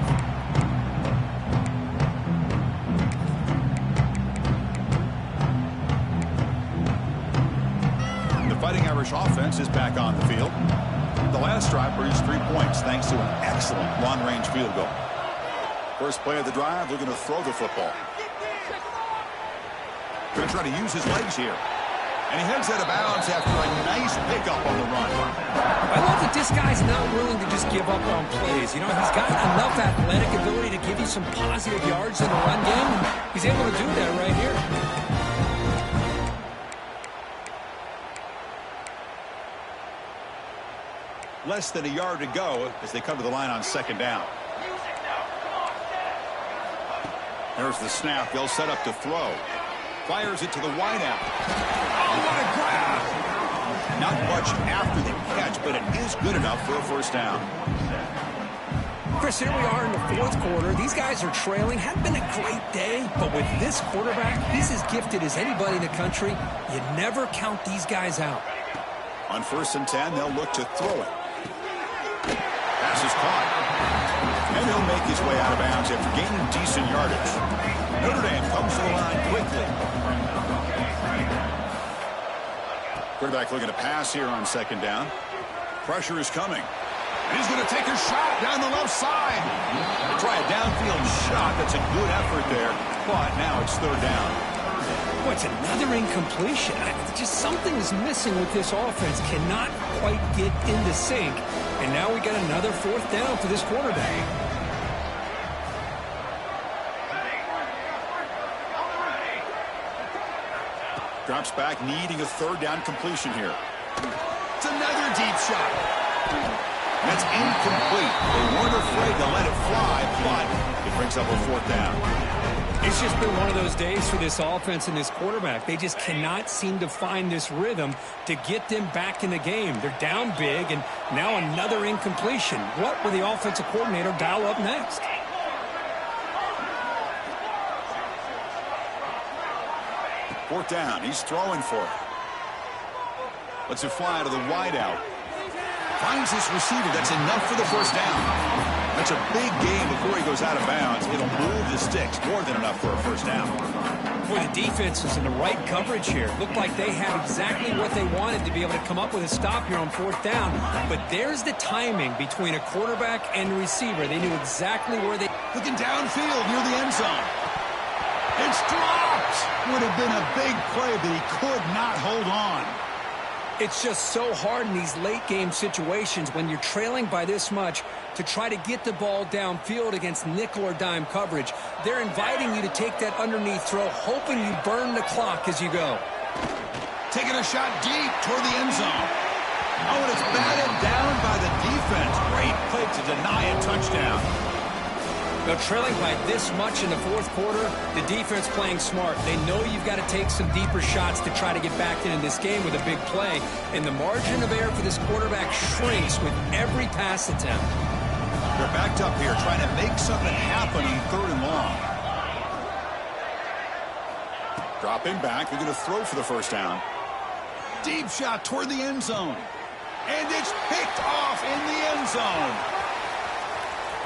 The Fighting Irish offense is back on the field. The last drive produced 3 points thanks to an excellent long-range field goal. First play of the drive, looking to throw the football. Going to try to use his legs here. And he heads out of bounds after a nice pickup on the run. I love that this guy's not willing to just give up on plays. You know, he's got enough athletic ability to give you some positive yards in the run game. He's able to do that right here. Less than a yard to go as they come to the line on 2nd down. There's the snap. They'll set up to throw. Fires it to the wideout. Oh, what a grab! Not much after the catch, but it is good enough for a first down. Chris, here we are in the 4th quarter. These guys are trailing. Hadn't been a great day, but with this quarterback, he's as gifted as anybody in the country. You never count these guys out. On 1st and 10, they'll look to throw it. Pass is caught. And he'll make his way out of bounds after gaining decent yardage. Notre Dame comes to the line quickly. Quarterback looking to pass here on 2nd down. Pressure is coming. He's going to take a shot down the left side. Try a downfield shot. That's a good effort there. But now it's third down. Boy, it's another incompletion. Just something is missing with this offense. Cannot quite get into sync. And now we got another fourth down for this quarterback. Drops back, needing a third down completion here. It's another deep shot. That's incomplete. They weren't afraid to let it fly, but it brings up a fourth down. It's just been one of those days for this offense and this quarterback. They just cannot seem to find this rhythm to get them back in the game. They're down big, and now another incompletion. What will the offensive coordinator dial up next? Fourth down. He's throwing for it. Lets it fly to the wideout. Finds this receiver. That's enough for the first down. That's a big gain before he goes out of bounds. It'll move the sticks. More than enough for a first down. Boy, the defense was in the right coverage here. Looked like they had exactly what they wanted to be able to come up with a stop here on fourth down. But there's the timing between a quarterback and a receiver. They knew exactly where they... Looking downfield near the end zone. It's dropped. Would have been a big play, but he could not hold on. It's just so hard in these late-game situations when you're trailing by this much to try to get the ball downfield against nickel or dime coverage. They're inviting you to take that underneath throw, hoping you burn the clock as you go. Taking a shot deep toward the end zone. Oh, and it's batted down by the defense. Great play to deny a touchdown. Now, trailing by this much in the fourth quarter, the defense playing smart. They know you've got to take some deeper shots to try to get back into this game with a big play. And the margin of error for this quarterback shrinks with every pass attempt. They're backed up here trying to make something happen on third and long. Dropping back. They're going to throw for the first down. Deep shot toward the end zone. And it's picked off in the end zone.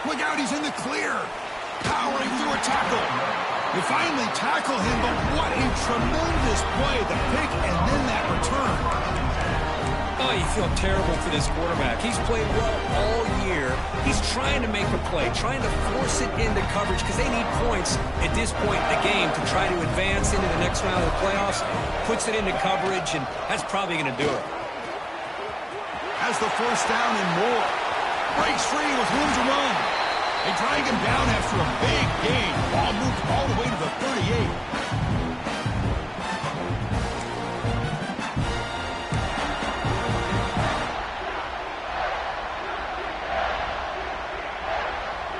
Look out, he's in the clear. Powering through a tackle. They finally tackle him, but what a tremendous play. The pick and then that return. Oh, you feel terrible for this quarterback. He's played well all year. He's trying to make a play, trying to force it into coverage because they need points at this point in the game to try to advance into the next round of the playoffs. Puts it into coverage, and that's probably going to do it. Has the first down and more. Breaks free with room to run. They drag him down after a big gain. Ball moved all the way to the 38.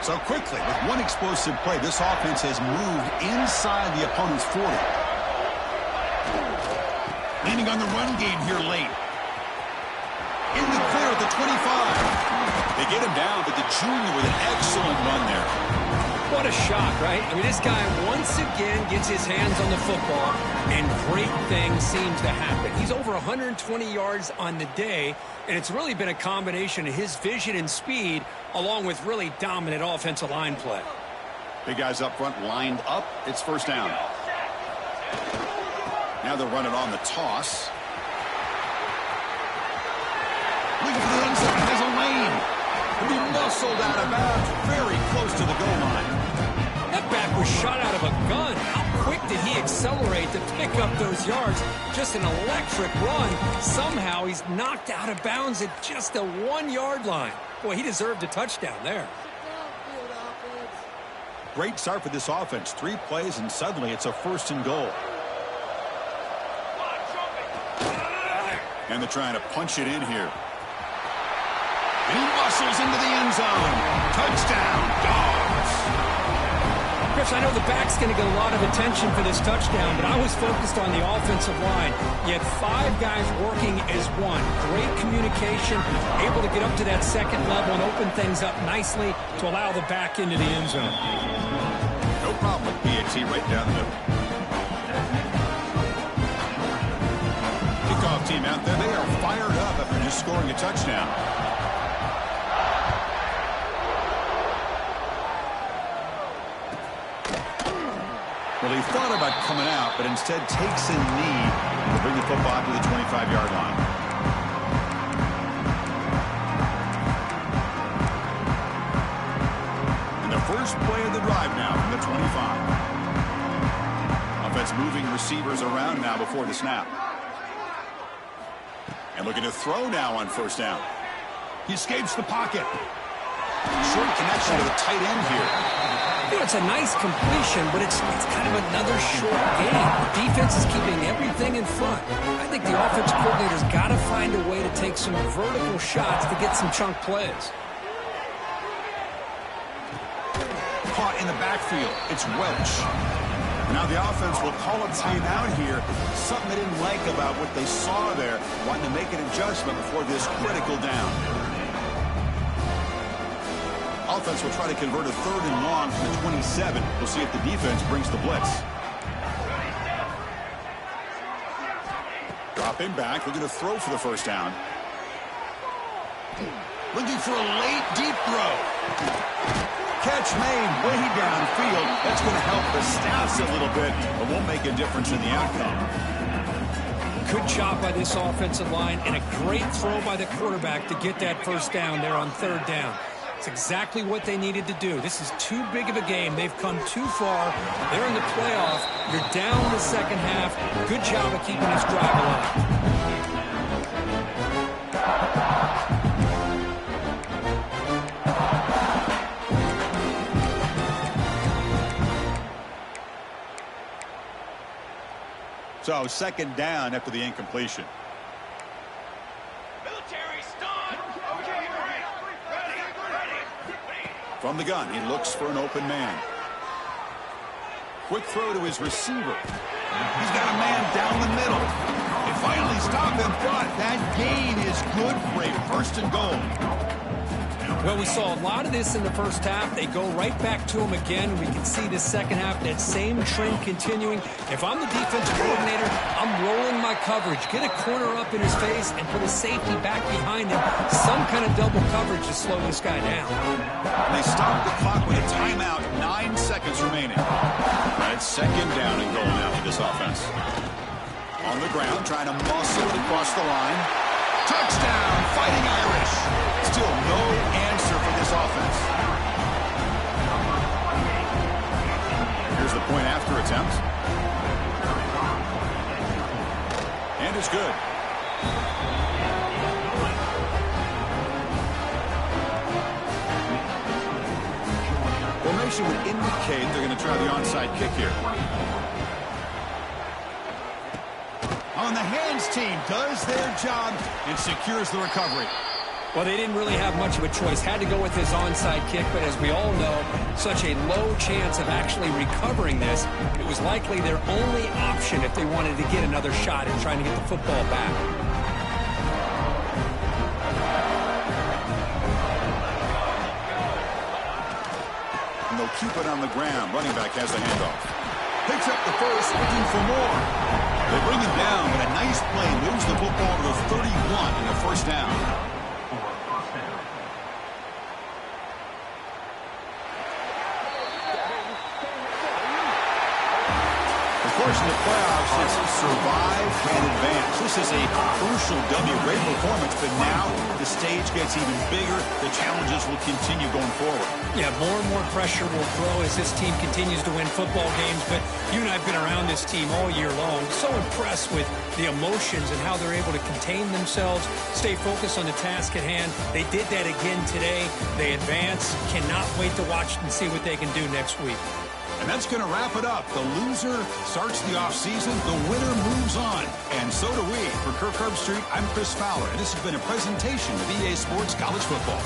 So quickly, with one explosive play, this offense has moved inside the opponent's 40. Leaning on the run game here late. In the clear at the 25. They get him down, but the junior with an excellent run there. What a shock, right? I mean, this guy once again gets his hands on the football, and great things seem to happen. He's over 120 yards on the day, and it's really been a combination of his vision and speed, along with really dominant offensive line play. Big guys up front lined up. It's first down. Now they're running on the toss. Looking for the end zone. Has a lane. He muscled out of bounds very close to the goal line. That back was shot out of a gun. How quick did he accelerate to pick up those yards? Just an electric run. Somehow he's knocked out of bounds at just the 1 yard line. Boy, he deserved a touchdown there. Great start for this offense. 3 plays and suddenly it's a first and goal. And they're trying to punch it in here. And he muscles into the end zone. Touchdown, Dogs. Chris, I know the back's going to get a lot of attention for this touchdown, but I was focused on the offensive line. You had 5 guys working as one. Great communication, able to get up to that second level and open things up nicely to allow the back into the end zone. No problem with BAT right down the middle. Kickoff team out there, they are fired up after just scoring a touchdown. Well, he thought about coming out, but instead takes a knee to bring the football to the 25-yard line. first play of the drive now from the 25. Offense moving receivers around now before the snap. And looking to throw now on first down. He escapes the pocket. Short connection to the tight end here. You know, it's a nice completion, but it's kind of another short game. The defense is keeping everything in front. I think the offensive coordinator's got to find a way to take some vertical shots to get some chunk plays. Caught in the backfield. It's Welch. Now the offense will call a timeout here. Something they didn't like about what they saw there. Wanting to make an adjustment before this critical down. Offense will try to convert a 3rd and long from the 27. We'll see if the defense brings the blitz. Dropping back, looking to throw for the first down. Looking for a late deep throw. Catch made way downfield. That's going to help the stats a little bit, but won't make a difference in the outcome. Good job by this offensive line and a great throw by the quarterback to get that first down there on 3rd down. It's exactly what they needed to do. This is too big of a game. They've come too far. They're in the playoff. You're down in the second half. Good job of keeping this drive alive. So 2nd down after the incompletion. From the gun, he looks for an open man. Quick throw to his receiver. He's got a man down the middle. They finally stop him, but that gain is good for a 1st and goal. Well, we saw a lot of this in the first half. They go right back to him again. We can see the second half, that same trend continuing. If I'm the defensive coordinator, I'm rolling my coverage. Get a corner up in his face and put a safety back behind him. Some kind of double coverage to slow this guy down. And they stop the clock with a timeout. 9 seconds remaining. Right, 2nd down and goal now for this offense. On the ground, trying to muscle it across the line. Touchdown, Fighting Irish. Still no answer for this offense. Here's the point after attempt. And it's good. Formation would indicate they're going to try the onside kick here. On the hands team does their job and secures the recovery. Well, they didn't really have much of a choice. Had to go with this onside kick, but as we all know, such a low chance of actually recovering this. It was likely their only option if they wanted to get another shot at trying to get the football back. And they'll keep it on the ground. Running back has the handoff. Picks up the first, looking for more. They bring him down, but a nice play moves the football to the 31 in the first down. Of course, in the playoffs, it's survive and advance. This is a crucial W. Great performance, but now the stage gets even bigger. The challenges will continue going forward. Yeah, more and more pressure will grow as this team continues to win football games, but you and I have been around this team all year long. So impressed with the emotions and how they're able to contain themselves, stay focused on the task at hand. They did that again today. They advance. Cannot wait to watch and see what they can do next week. And that's going to wrap it up. The loser starts the offseason. The winner moves on. And so do we. For Kirk Herbstreit, I'm Chris Fowler. And this has been a presentation of EA Sports College Football.